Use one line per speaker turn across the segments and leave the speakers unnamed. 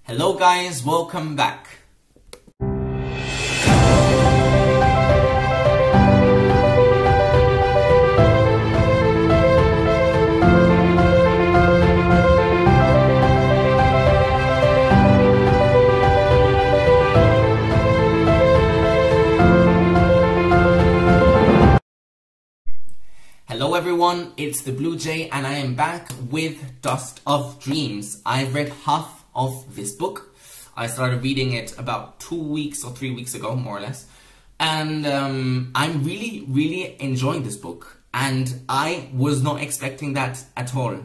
Hello guys, welcome back. Hello everyone, it's the Blue Jay and I am back with Dust of Dreams. I've read half of this book. I started reading it about 2 weeks or 3 weeks ago, more or less. And I'm really enjoying this book. And I was not expecting that at all.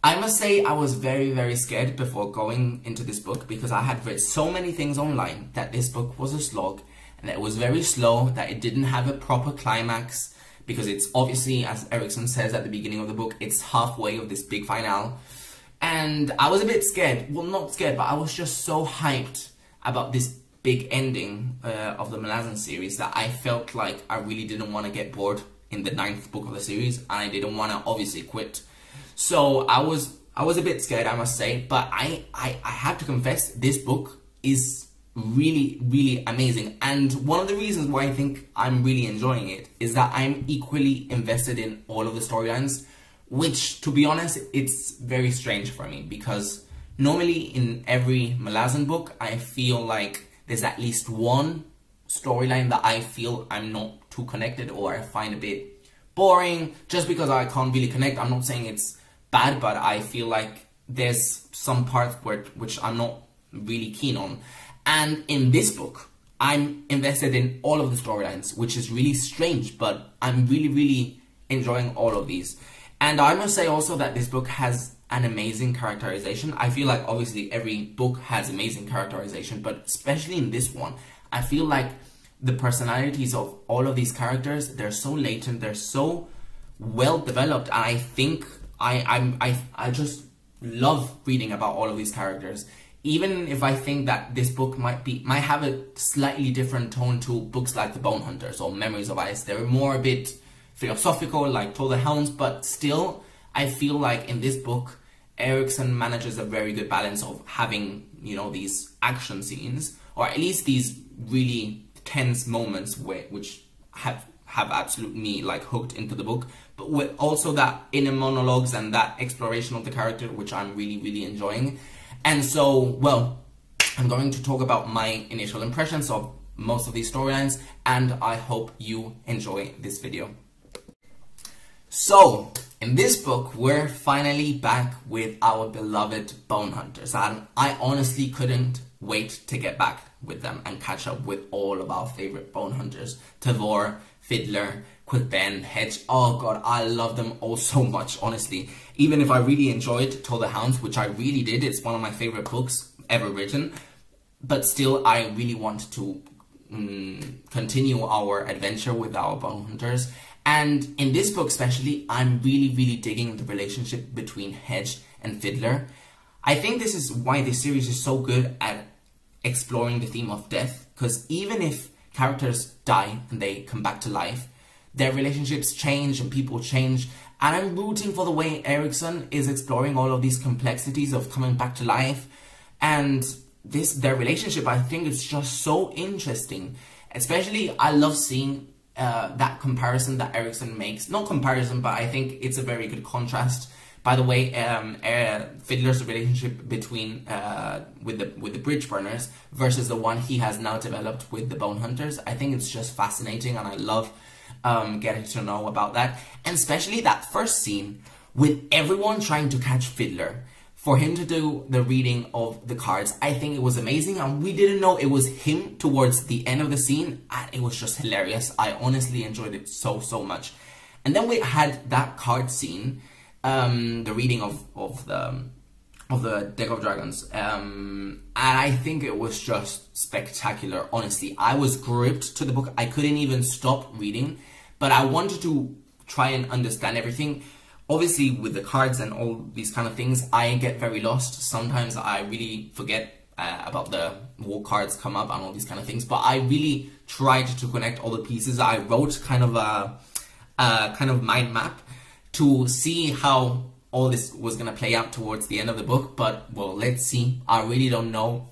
I must say I was very scared before going into this book because I had read so many things online that this book was a slog and that it was very slow, that it didn't have a proper climax. Because it's obviously, as Erikson says at the beginning of the book, it's halfway of this big finale. And I was a bit scared. Well, not scared, but I was just so hyped about this big ending of the Malazan series that I felt like I really didn't want to get bored in the 9th book of the series. And I didn't want to obviously quit. So I was a bit scared, I must say. But I have to confess, this book is really amazing, and one of the reasons why I think I'm really enjoying it is that I'm equally invested in all of the storylines, which, to be honest, it's very strange for me because normally in every Malazan book I feel like there's at least one storyline that I feel I'm not too connected or I find a bit boring just because I can't really connect. I'm not saying it's bad, but I feel like there's some parts which I'm not really keen on. And in this book, I'm invested in all of the storylines, which is really strange, but I'm really enjoying all of these. And I must say also that this book has an amazing characterization. I feel like obviously every book has amazing characterization, but especially in this one, I feel like the personalities of all of these characters, they're so latent, they're so well developed, and I think I just love reading about all of these characters. Even if I think that this book might have a slightly different tone to books like The Bone Hunters or Memories of Ice. They're more a bit philosophical, like Toll the Hounds, but still, I feel like in this book, Erikson manages a very good balance of having, you know, these action scenes, or at least these really tense moments which have absolutely me like hooked into the book, but with also that inner monologues and that exploration of the character, which I'm really enjoying. And so, well, I'm going to talk about my initial impressions of most of these storylines, and I hope you enjoy this video. So, in this book, we're finally back with our beloved Bone Hunters, and I honestly couldn't wait to get back with them and catch up with all of our favorite Bone Hunters. Tavor, Fiddler, Quick Ben, Hedge. Oh god, I love them all so much, honestly. Even if I really enjoyed Toll the Hounds, which I really did, it's one of my favorite books ever written, but still I really want to continue our adventure with our Bone Hunters. And in this book especially, I'm really digging the relationship between Hedge and Fiddler. I think this is why this series is so good at exploring the theme of death, because even if characters die and they come back to life, their relationships change and people change, and I'm rooting for the way Erikson is exploring all of these complexities of coming back to life, and their relationship, I think, is just so interesting. Especially, I love seeing that comparison that Erikson makes. Not comparison, but I think it's a very good contrast. By the way, Fiddler's relationship between with the Bridge Burners versus the one he has now developed with the Bone Hunters, I think it's just fascinating, and I love getting to know about that. And especially that first scene with everyone trying to catch Fiddler, for him to do the reading of the cards. I think it was amazing, and we didn't know it was him towards the end of the scene, and it was just hilarious. I honestly enjoyed it so much. And then we had that card scene, the reading of the deck of dragons, and I think it was just spectacular. Honestly, I was gripped to the book. I couldn't even stop reading, but I wanted to try and understand everything. Obviously, with the cards and all these kind of things, I get very lost. Sometimes I really forget about the what cards come up and all these kind of things, but I really tried to connect all the pieces. I wrote kind of a mind map to see how all this was gonna play out towards the end of the book, but well, let's see. I really don't know,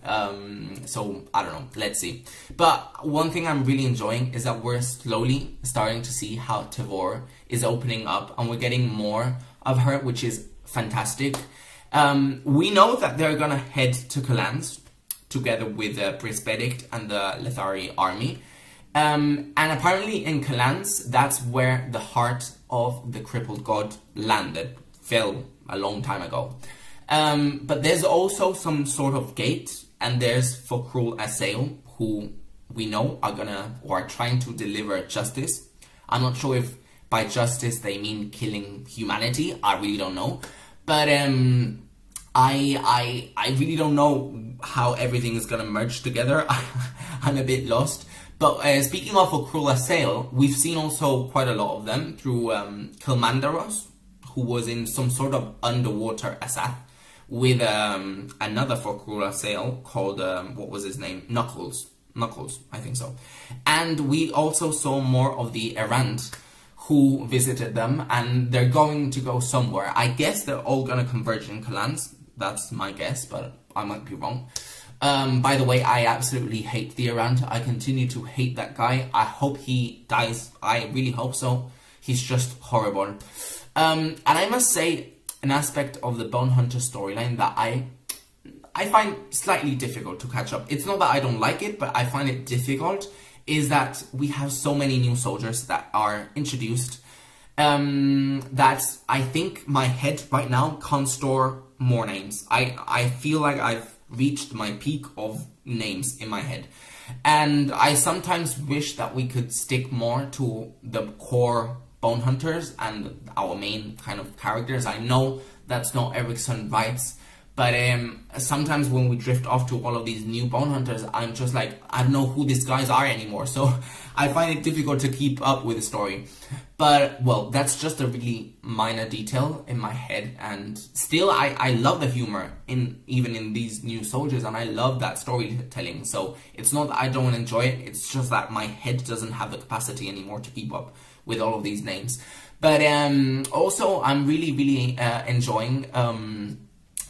so I don't know, let's see. But one thing I'm really enjoying is that we're slowly starting to see how Tavor is opening up, and we're getting more of her, which is fantastic. We know that they're gonna head to Kalans together with the Prince Benedict and the Lethari army. And apparently in Kalans, that's where the heart of the crippled god landed, fell a long time ago. But there's also some sort of gate, and there's Fokrul Asail, who we know are trying to deliver justice. I'm not sure if by justice they mean killing humanity, I really don't know. But I really don't know how everything is gonna merge together. I'm a bit lost. But speaking of Fokrul Asail, we've seen also quite a lot of them through Kilmandaros, who was in some sort of underwater Asath with another Fokrul Asail called, what was his name? Knuckles, I think so. And we also saw more of the Errand who visited them, and they're going to go somewhere. I guess they're all gonna converge in Kalans. That's my guess, but I might be wrong. By the way, I absolutely hate the Errand. I continue to hate that guy. I hope he dies. I really hope so. He's just horrible. And I must say, an aspect of the Bone Hunter storyline that I find slightly difficult to catch up. It's not that I don't like it, but I find it difficult, is that we have so many new soldiers that are introduced, that I think my head right now can't store more names. I feel like I've reached my peak of names in my head. And I sometimes wish that we could stick more to the core Bone Hunters and our main kind of characters. I know that's not Erickson Wright's, but sometimes when we drift off to all of these new Bone Hunters, I'm just like, I don't know who these guys are anymore. So I find it difficult to keep up with the story. But, well, that's just a really minor detail in my head. And still, I love the humor even in these new soldiers, and I love that storytelling. So it's not that I don't enjoy it, it's just that my head doesn't have the capacity anymore to keep up with all of these names. But also, I'm really enjoying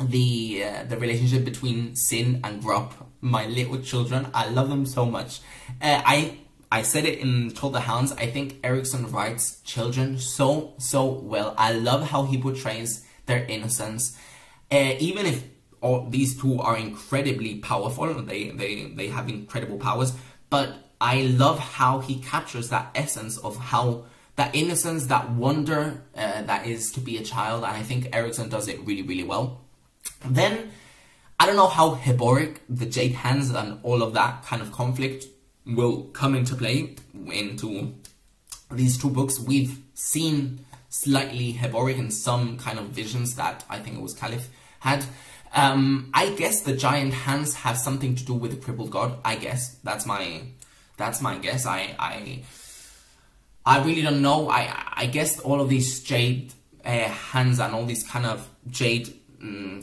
the relationship between Sin and Grupp, my little children. I love them so much. I said it in Told the Hounds, I think Erickson writes children so well. I love how he portrays their innocence. Even if all these two are incredibly powerful, they have incredible powers, but I love how he captures that essence of how that innocence, that wonder that is to be a child, and I think Erickson does it really well. Then, I don't know how Heboric, the Jade Hands, and all of that kind of conflict will come into play into these two books. We've seen slightly Heboric in some kind of visions that I think it was Caliph had. I guess the giant hands have something to do with the crippled god. I guess that's my guess. I really don't know. I guess all of these jade hands and all these kind of jade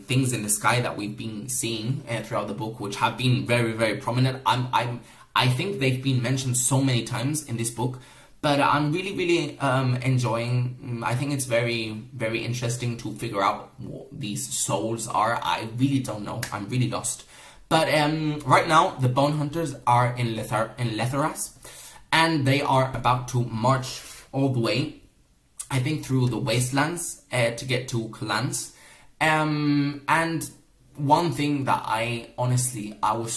things in the sky that we've been seeing throughout the book, which have been very prominent. I think they've been mentioned so many times in this book, but I'm really enjoying. I think it's very interesting to figure out what these souls are. I really don't know. I'm really lost. But right now, the Bone Hunters are in Letheras, and they are about to march all the way, I think, through the wastelands to get to Kalans. And one thing that I was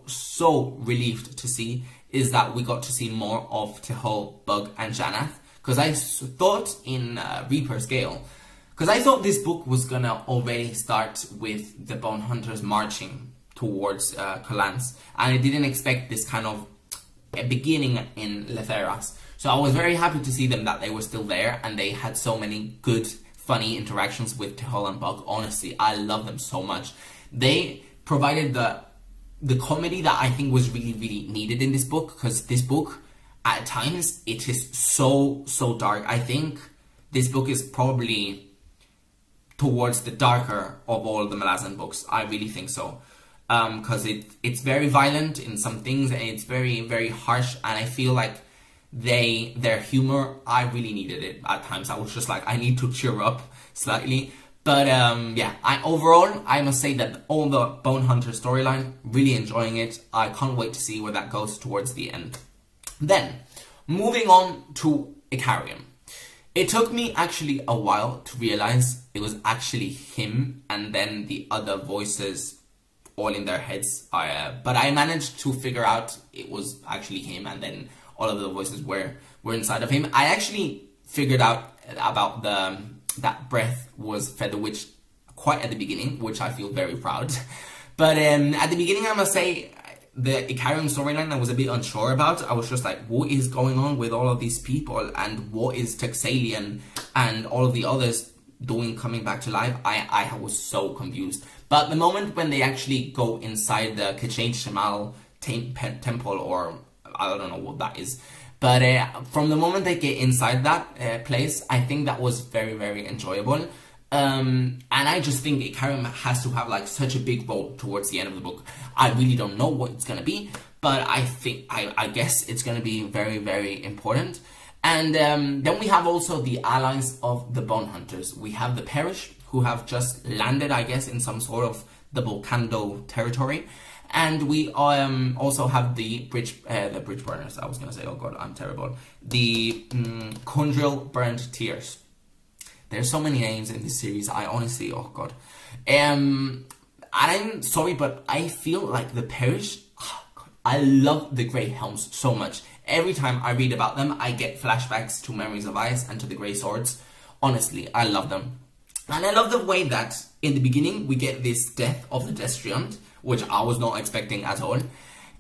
so relieved to see is that we got to see more of Tehol, Bug, and Janath. Because I thought in Reaper's Gale, because I thought this book was gonna already start with the Bone Hunters marching towards Kalans, and I didn't expect this kind of beginning in Letheras. So I was very happy to see them, that they were still there, and they had so many good, funny interactions with Tehol and Bug. Honestly, I love them so much. They provided the comedy that I think was really needed in this book, because this book, at times, it is so dark. I think this book is probably towards the darker of all the Malazan books. I really think so. Because it's very violent in some things, and it's very harsh, and I feel like their humor, I really needed it at times. I was just like, I need to cheer up. slightly. But yeah, overall, I must say that all the Bone Hunter storyline, really enjoying it. I can't wait to see where that goes towards the end. Then, moving on to Ikariam. It took me actually a while to realize it was actually him, and then the other voices all in their heads. But I managed to figure out it was actually him, and then all of the voices were inside of him. I actually figured out about that breath was Feather Witch quite at the beginning, which I feel very proud. But at the beginning, I must say, the Ikariam storyline I was a bit unsure about. I was just like, what is going on with all of these people, and what is Texalian and all of the others doing coming back to life? I was so confused. But the moment when they actually go inside the Kaching Chamomile temple, or I don't know what that is, but from the moment they get inside that place, I think that was very, very enjoyable. And I just think Ikariam has to have like such a big role towards the end of the book. I really don't know what it's gonna be, but I guess it's gonna be very, very important. And then we have also the allies of the Bone Hunters. We have the Perish, who have just landed, I guess, in some sort of the Volcando territory. And we also have the bridge burners. I was gonna say, oh god, I'm terrible. The Condril Burned Tears. There's so many names in this series. I honestly, oh god. I'm sorry, but I feel like the Perish. Oh god, I love the Grey Helms so much. Every time I read about them, I get flashbacks to Memories of Ice and to the Grey Swords. Honestly, I love them. And I love the way that in the beginning we get this death of the Destriant, which I was not expecting at all.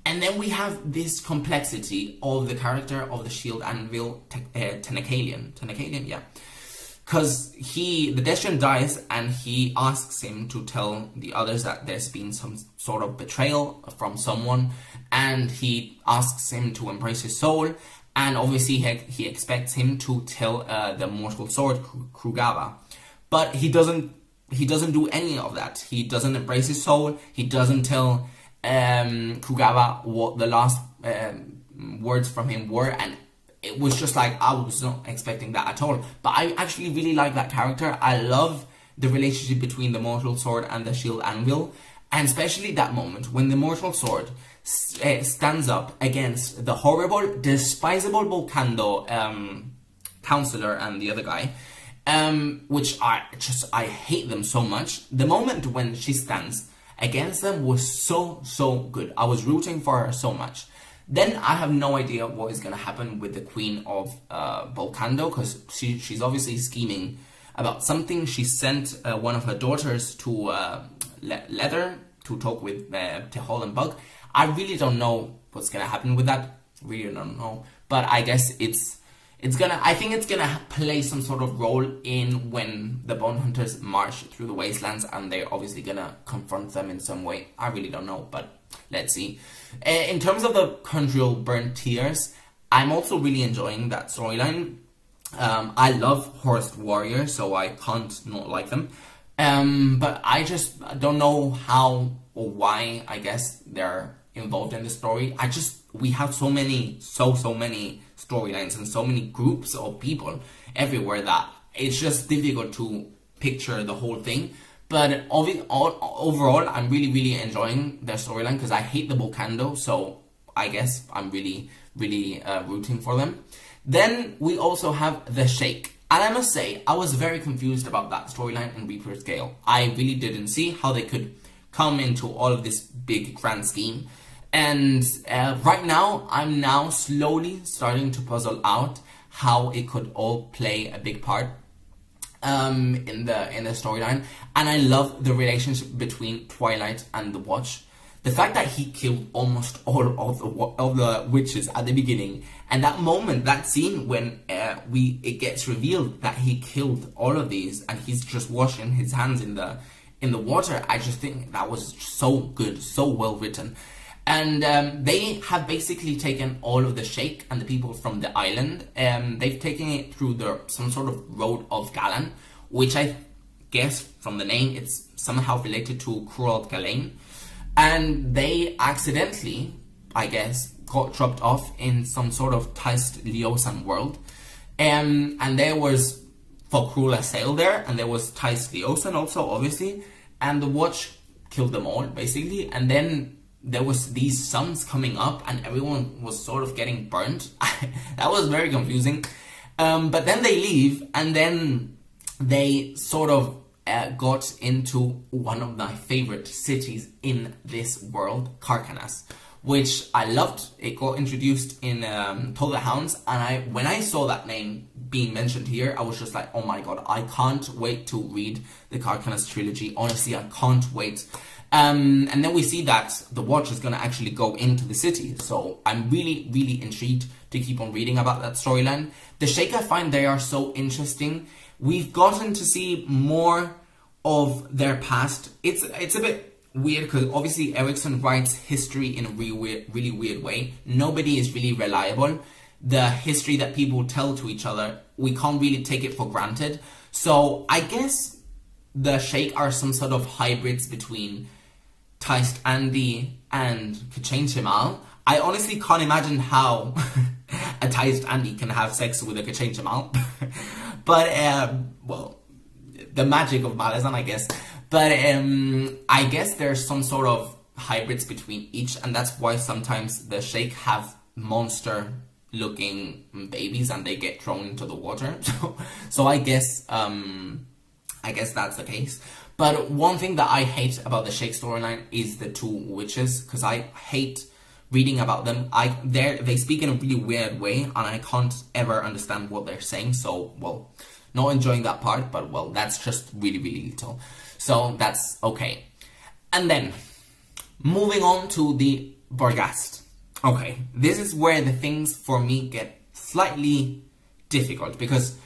And then we have this complexity of the character of the Shield Anvil Tenacalian. Tenacalian, yeah. Because the Destriant dies, and he asks him to tell the others that there's been some sort of betrayal from someone, and he asks him to embrace his soul, and obviously he expects him to tell the Mortal Sword, Krugava. But he doesn't do any of that. He doesn't embrace his soul. He doesn't tell Krugava what the last words from him were, and it was just like, I was not expecting that at all. But I actually really like that character. I love the relationship between the Mortal Sword and the Shield Anvil, and especially that moment when the Mortal Sword stands up against the horrible, despisable Volcando counselor and the other guy, which I hate them so much. The moment when she stands against them was so good. I was rooting for her so much. Then I have no idea what is going to happen with the Queen of Volcando, because she's obviously scheming about something. She sent one of her daughters to Leather to talk with Tehol and Bug. I really don't know what's going to happen with that. Really don't know. But I guess I think it's gonna play some sort of role in when the Bone Hunters march through the wastelands, and they're obviously gonna confront them in some way. I really don't know, but let's see. In terms of the Condril Burnt Tears, I'm also really enjoying that storyline. I love Horsed Warriors, so I can't not like them. But I just don't know how or why, I guess, they're involved in the story. We have so many storylines and so many groups of people everywhere that it's just difficult to picture the whole thing. But overall, I'm really enjoying their storyline, because I hate the Volcando, so I guess I'm really rooting for them. Then we also have the Sheikh. And I must say, I was very confused about that storyline in Reaper's Gale. I really didn't see how they could come into all of this big grand scheme. And right now, I'm now slowly starting to puzzle out how it could all play a big part in the storyline. And I love the relationship between Twilight and the Watch. The fact that he killed almost all of the witches at the beginning, and that moment, that scene when it gets revealed that he killed all of these, and he's just washing his hands in the water. I just think that was so good, so well written. And they have basically taken all of the Sheikh and the people from the island. They've taken it through some sort of road of Galan, which I guess from the name it's somehow related to Kurald Galen. And they accidentally, I guess, got dropped off in some sort of Taist Liosan world. And there was for Krula sailed there, and there was Thais the Ocean also, obviously, and the watch killed them all, basically, and then there was these suns coming up, and everyone was sort of getting burnt. That was very confusing. But then they leave, and then they sort of got into one of my favorite cities in this world, Carcanas, which I loved. It got introduced in Toll the Hounds, and when I saw that name being mentioned here, I was just like, oh my god, I can't wait to read the Carcanas trilogy. Honestly, I can't wait. And then we see that the watch is going to actually go into the city, so I'm really, really intrigued to keep on reading about that storyline. The Sheikh, I find they are so interesting. We've gotten to see more of their past. It's a bit weird because obviously Erikson writes history in a really weird way. Nobody is really reliable. The history that people tell to each other, we can't really take it for granted. So I guess the Sheikh are some sort of hybrids between Taist Andy and Kaching Chamomile. I honestly can't imagine how a Taist Andy can have sex with a Kaching Chamomile. But, well, the magic of Malazan, I guess. But I guess there's some sort of hybrids between each, and that's why sometimes the Sheikh have monster-looking babies and they get thrown into the water. So I guess that's the case. But one thing that I hate about the Sheikh storyline is the two witches, because I hate reading about them. They speak in a really weird way, and I can't ever understand what they're saying. So, well, not enjoying that part, but well, that's just really, really little. So that's okay. And then, moving on to the Barghast. Okay, this is where the things for me get slightly difficult, because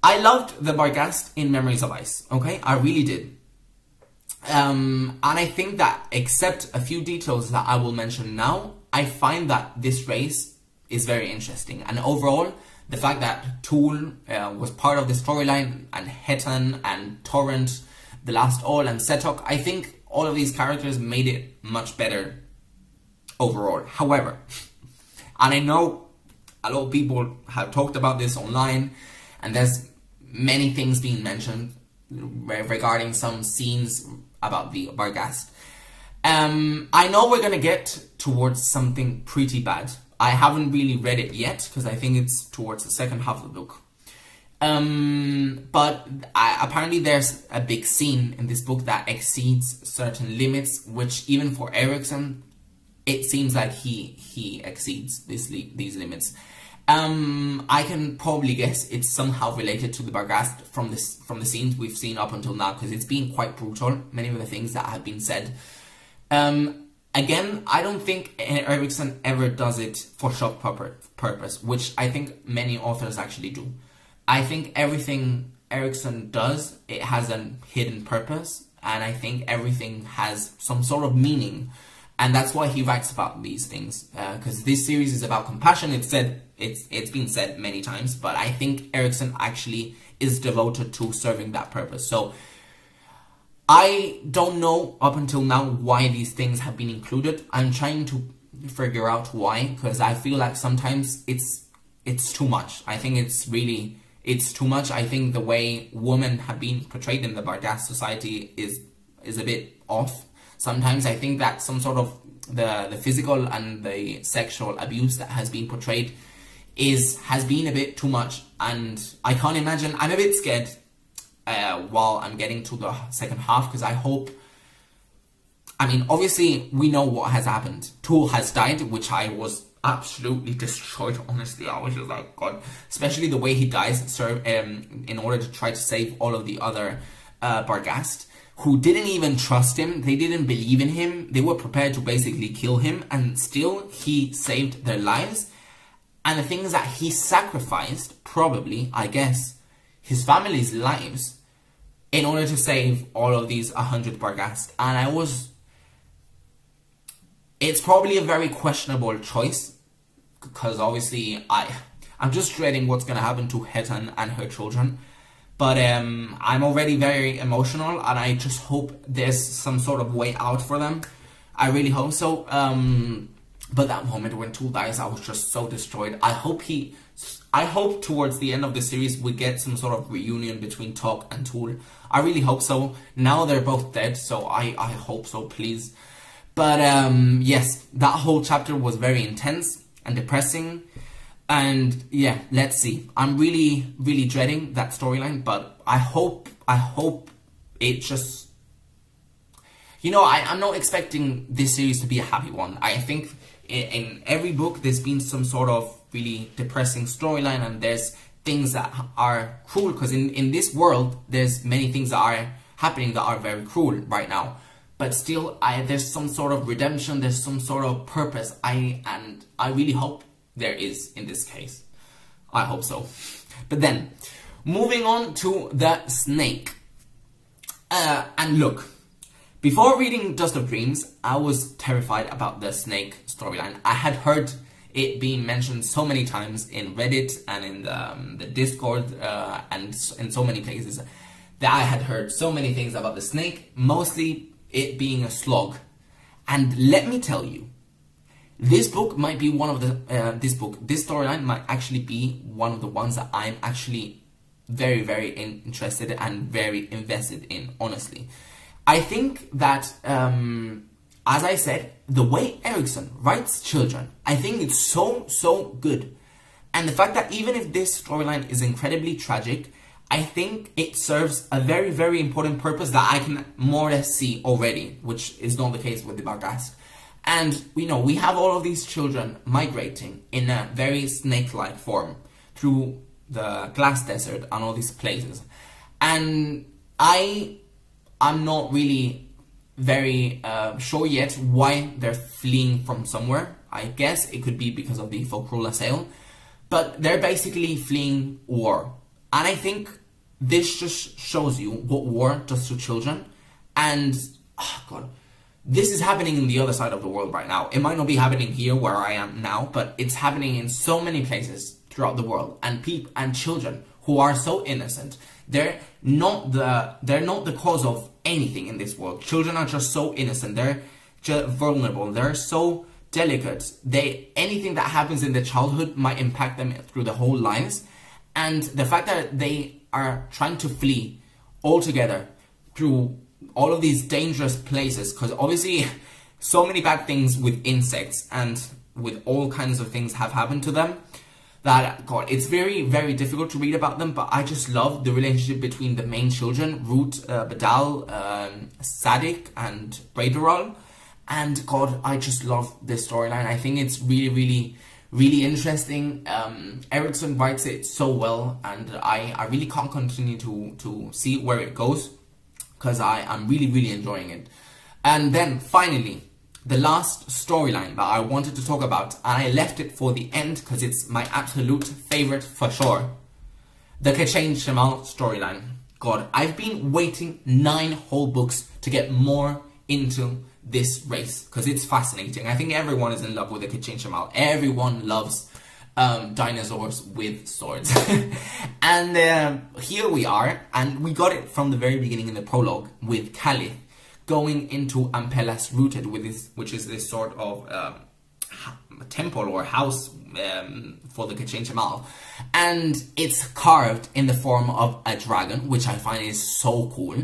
I loved the Barghast in Memories of Ice, okay? I really did. And I think that, except a few details that I will mention now, I find that this race is very interesting. And overall, the fact that Tool was part of the storyline, and Hetan and Torrent, The Last All, and Setok, I think all of these characters made it much better overall. However, and I know a lot of people have talked about this online, and there's many things being mentioned regarding some scenes about the Barghast. I know we're gonna get towards something pretty bad. I haven't really read it yet, because I think it's towards the second half of the book. But apparently there's a big scene in this book that exceeds certain limits, which even for Erikson, it seems like he exceeds these limits. I can probably guess it's somehow related to the Barghast from the scenes we've seen up until now, because it's been quite brutal, many of the things that have been said. Again, I don't think Erikson ever does it for shock purpose, which I think many authors actually do. I think everything Erikson does, it has a hidden purpose, and I think everything has some sort of meaning. And that's why he writes about these things, because this series is about compassion. It's been said many times, but I think Erikson actually is devoted to serving that purpose. So I don't know up until now why these things have been included. I'm trying to figure out why, because I feel like sometimes it's too much. I think it's too much. I think the way women have been portrayed in the Barghast society is a bit off. Sometimes I think that some sort of the physical and the sexual abuse that has been portrayed has been a bit too much, and I can't imagine. I'm a bit scared while I'm getting to the second half, because I hope, I mean, obviously we know what has happened. Tool has died, which I was absolutely destroyed, honestly. I was just like, God, especially the way he dies in order to try to save all of the other Barghast, who didn't even trust him. They didn't believe in him. They were prepared to basically kill him, and still he saved their lives. And the things that he sacrificed, probably, I guess, his family's lives in order to save all of these 100 Barghast. And it's probably a very questionable choice, because obviously I'm just dreading what's going to happen to Hetan and her children. But I'm already very emotional, and I just hope there's some sort of way out for them. I really hope so. But that moment when Tool dies, I was just so destroyed. I hope I hope towards the end of the series we get some sort of reunion between Tok and Tool. I really hope so. Now they're both dead, so I hope so, please. But yes, that whole chapter was very intense and depressing. And yeah, let's see. I'm really, really dreading that storyline, but I hope it just... You know, I'm not expecting this series to be a happy one. I think in every book there's been some sort of really depressing storyline, and there's things that are cruel, because in this world there's many things that are happening that are very cruel right now. But still, there's some sort of redemption, there's some sort of purpose, and I really hope there is in this case. I hope so. But then, moving on to the snake. And look, before reading Dust of Dreams, I was terrified about the snake storyline. I had heard it being mentioned so many times in Reddit and in the Discord and in so many places that I had heard so many things about the snake, mostly it being a slog. And let me tell you, this book might be one of the, this storyline might actually be one of the ones that I'm actually very, very interested and very invested in, honestly. I think that, as I said, the way Erikson writes children, I think it's so good. And the fact that even if this storyline is incredibly tragic, I think it serves a very, very important purpose that I can more or less see already, which is not the case with the Barghast. And, you know, we have all of these children migrating in a very snake-like form through the glass desert and all these places. And I'm not really very sure yet why they're fleeing from somewhere. I guess it could be because of the Folkrula sale. But they're basically fleeing war. And I think this just shows you what war does to children. And, oh God, this is happening in the other side of the world right now. It might not be happening here where I am now, but it's happening in so many places throughout the world. And children who are so innocent, they're not the cause of anything in this world. Children are just so innocent. They're just vulnerable. They're so delicate. Anything that happens in their childhood might impact them through their whole lives. And the fact that they are trying to flee altogether through all of these dangerous places, because obviously so many bad things with insects and with all kinds of things have happened to them, that, God, it's very, very difficult to read about them. But I just love the relationship between the main children, Root, Badal, Sadik and Braiderol. And God, I just love this storyline. I think it's really, really, really interesting. Erikson writes it so well, and I really can't continue to see where it goes, because I'm really, really enjoying it. And then finally, the last storyline that I wanted to talk about, and I left it for the end because it's my absolute favorite for sure. The Kaching storyline. God, I've been waiting 9 whole books to get more into this race, because it's fascinating. I think everyone is in love with the Kaching. Everyone loves dinosaurs with swords. And here we are, and we got it from the very beginning in the prologue with Caliph going into Ampelas Rooted, which is this sort of temple or house for the Kaching. And it's carved in the form of a dragon, which I find is so cool.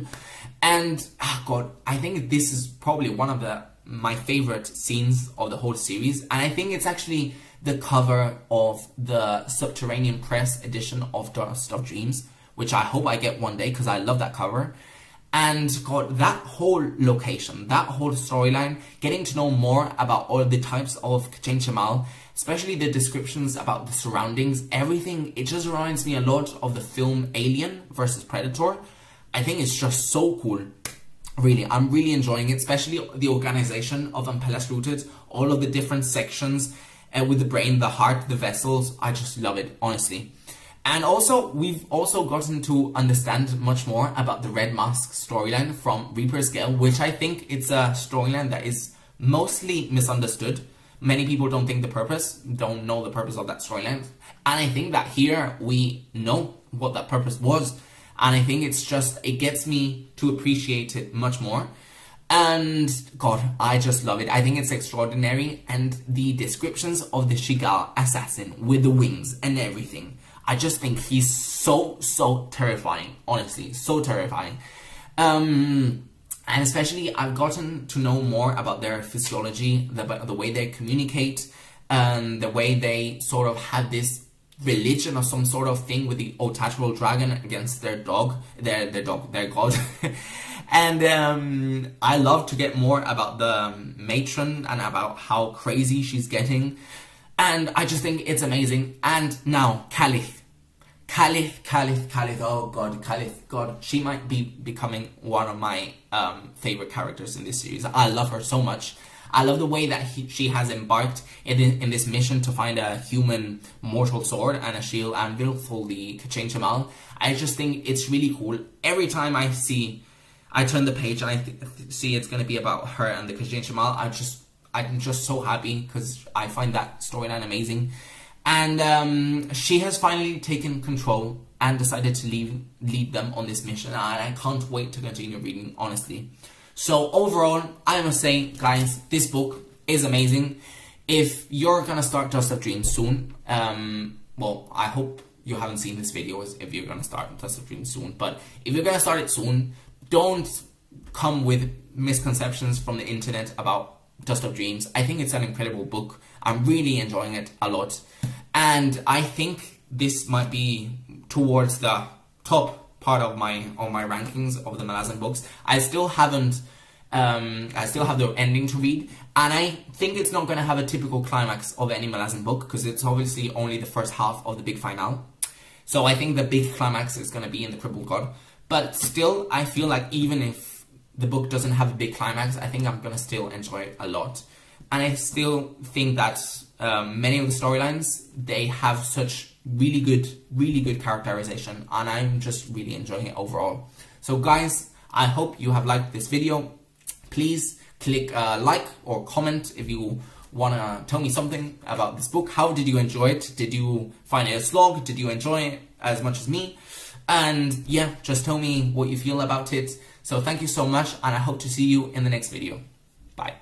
And, oh God, I think this is probably one of my favorite scenes of the whole series. And I think it's actually the cover of the Subterranean Press edition of Dust of Dreams, which I hope I get one day because I love that cover. And God, that whole location, that whole storyline, getting to know more about all the types of Kaching, especially the descriptions about the surroundings, everything, it just reminds me a lot of the film Alien vs Predator. I think it's just so cool. Really, I'm really enjoying it, especially the organization of Ampelas Rooted, all of the different sections with the brain, the heart, the vessels. I just love it, honestly. And also, we've also gotten to understand much more about the Red Mask storyline from Reaper's Gale, which I think it's a storyline that is mostly misunderstood. Many people don't know the purpose of that storyline. And I think that here we know what that purpose was. And I think it gets me to appreciate it much more. And God, I just love it. I think it's extraordinary. And the descriptions of the Shigal assassin with the wings and everything. I just think he's so terrifying, honestly, so terrifying. And especially I've gotten to know more about their physiology, the way they communicate, the way they sort of have this religion or some sort of thing with the Untitled dragon against their dog, their god. And I love to get more about the matron and about how crazy she's getting. And I just think it's amazing. And now, Caliph, oh god, Caliph, god, she might be becoming one of my favorite characters in this series. I love her so much. I love the way that she has embarked in this mission to find a human mortal sword and a shield anvil for the Kaching Chamomile. I just think it's really cool. Every time I turn the page and I see it's going to be about her and the Kaching Chamomile, I'm just so happy because I find that storyline amazing. And she has finally taken control and decided to lead them on this mission, and I can't wait to continue reading, honestly. So overall, I must say, guys, this book is amazing. If you're gonna start Dust of Dreams soon, well, I hope you haven't seen this video if you're gonna start Dust of Dreams soon, but if you're gonna start it soon, don't come with misconceptions from the internet about Dust of Dreams. I think it's an incredible book. I'm really enjoying it a lot, and I think this might be towards the top part of my rankings of the Malazan books. I still have the ending to read, and I think it's not going to have a typical climax of any Malazan book because it's obviously only the first half of the big finale. So I think the big climax is going to be in the Crippled God. But still, I feel like even if the book doesn't have a big climax, I think I'm going to still enjoy it a lot. And I still think that many of the storylines, they have such really good characterization, and I'm just really enjoying it overall. So guys, I hope you have liked this video. Please click like or comment if you want to tell me something about this book. How did you enjoy it? Did you find it a slog? Did you enjoy it as much as me? And yeah, just tell me what you feel about it. So thank you so much, and I hope to see you in the next video. Bye.